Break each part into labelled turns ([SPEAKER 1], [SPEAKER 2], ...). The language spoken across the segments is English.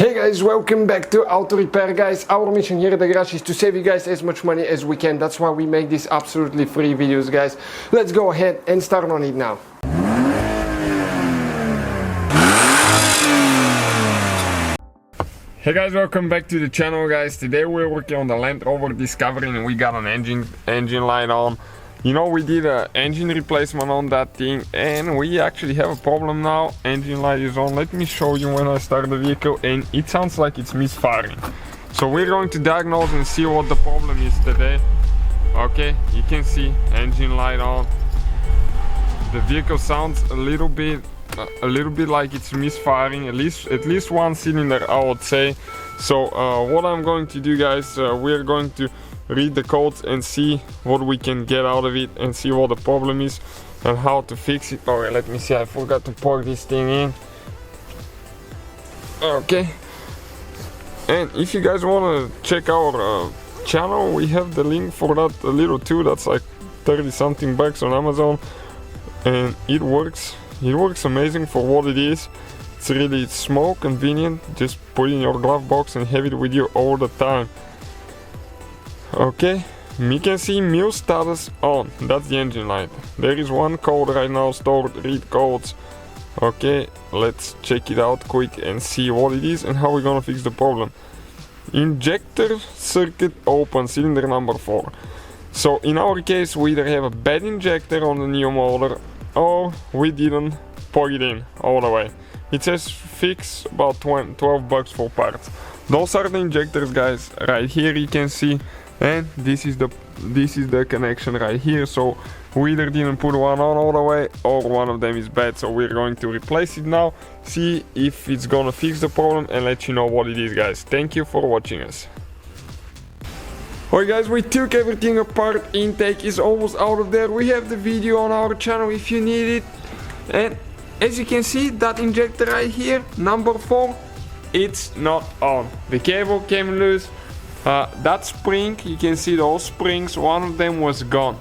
[SPEAKER 1] Hey guys, welcome back to Auto Repair, guys. Our mission here at the garage is to save you guys as much money as we can. That's why we make these absolutely free videos, guys. Let's go ahead and start on it now. Hey guys, welcome back to the channel, guys. Today we're working on the Land Rover Discovery and we got an engine light on. You know, we did an engine replacement on that thing and we actually have a problem now. Engine light is on. Let me show you when I start the vehicle and it sounds like it's misfiring. So we're going to diagnose and see what the problem is today. Okay, you can see engine light on. The vehicle sounds a little bit like it's misfiring, at least one cylinder, I would say. So what I'm going to do, guys, we're going to read the codes and see what we can get out of it and see what the problem is and how to fix it. Alright, let me see, I forgot to plug this thing in. Okay, and if you guys want to check our channel, we have the link for that little tool that's like 30 something bucks on Amazon, and it works amazing for what it is. It's really small, convenient, just put it in your glove box and have it with you all the time. Okay, we can see mule status on, that's the engine light. There is one code right now stored, read codes. Okay, let's check it out quick and see what it is and how we're gonna fix the problem. Injector circuit open, cylinder number 4. So in our case we either have a bad injector on the new motor or we didn't plug it in all the way. It says fix about 12 bucks for parts. Those are the injectors, guys. Right here you can see, and this is the connection right here. So we either didn't put one on all the way or one of them is bad, so we're going to replace it now, see if it's gonna fix the problem and let you know what it is, guys. Thank you for watching us. Alright guys, we took everything apart. Intake is almost out of there. We have the video on our channel if you need it. And as you can see, that injector right here, number 4, it's not on. The cable came loose. That spring, you can see those springs, one of them was gone.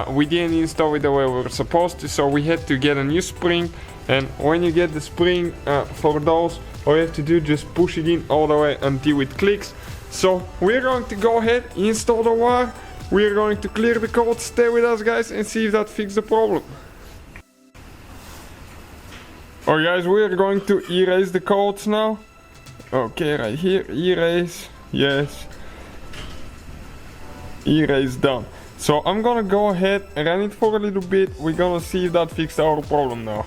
[SPEAKER 1] We didn't install it the way we were supposed to, so we had to get a new spring. And when you get the spring for those, all you have to do, just push it in all the way until it clicks. So we're going to go ahead, install the wire, we're going to clear the code, stay with us, guys, and see if that fixes the problem. Alright guys, we're going to erase the codes now. Okay, right here, erase, yes. Erase done. So I'm gonna go ahead and run it for a little bit, we're gonna see if that fixed our problem now.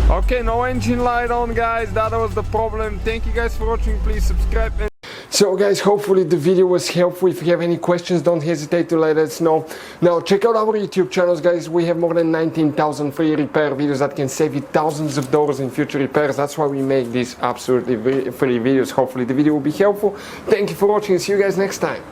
[SPEAKER 1] Okay, no engine light on, guys, that was the problem. Thank you guys for watching, please subscribe. So guys, hopefully the video was helpful. If you have any questions, don't hesitate to let us know. Now check out our YouTube channels, guys. We have more than 19,000 free repair videos that can save you thousands of dollars in future repairs. That's why we make these absolutely free videos. Hopefully the video will be helpful. Thank you for watching and see you guys next time.